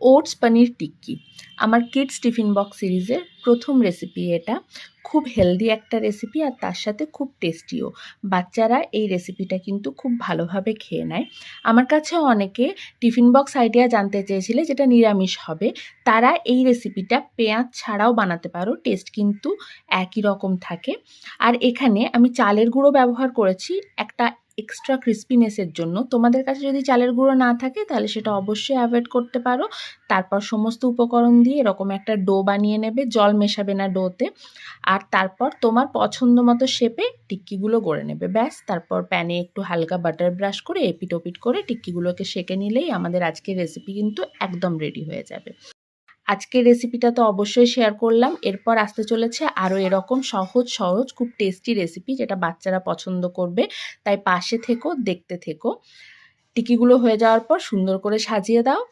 Oats পনির টিক্কি। আমার kids tiffin box সিরিজের প্রথম রেসিপি এটা। খুব হেলদি একটা রেসিপি আর তার সাথে খুব টেস্টিও। বাচ্চারা এই রেসিপিটা কিন্তু খুব ভালোভাবে খেয়ে নেয়। আমার কাছেও অনেকে টিফিন বক্স আইডিয়া জানতে চেয়েছিলে যেটা নিরামিষ হবে। তারা এই রেসিপিটা পেঁয়াজ ছাড়াও বানাতে পারো, টেস্ট কিন্তু একই রকম থাকে। আর এখানে আমি চালের গুঁড়ো ব্যবহার করেছি একটা এক্সট্রা ক্রিস্পিনেসের জন্য। তোমাদের কাছে যদি চালের গুঁড়ো না থাকে তাহলে সেটা অবশ্যই অ্যাভয়েড করতে পারো। তারপর সমস্ত উপকরণ দিয়ে এরকম একটা ডো বানিয়ে নেবে, জল মেশাবে না ডোতে। আর তারপর তোমার পছন্দ মতো শেপে টিক্কিগুলো গড়ে নেবে, ব্যাস। তারপর প্যানে একটু হালকা বাটার ব্রাশ করে এপিট ওপিট করে টিক্কিগুলোকে সেঁকে নিলেই আমাদের আজকের রেসিপি কিন্তু একদম রেডি হয়ে যাবে। আজকের রেসিপিটা তো অবশ্যই শেয়ার করলাম। এরপর আসতে চলেছে আরও এরকম সহজ খুব টেস্টি রেসিপি যেটা বাচ্চারা পছন্দ করবে। তাই পাশে থেকো, দেখতে থেকো। টিকিগুলো হয়ে যাওয়ার পর সুন্দর করে সাজিয়ে দাও।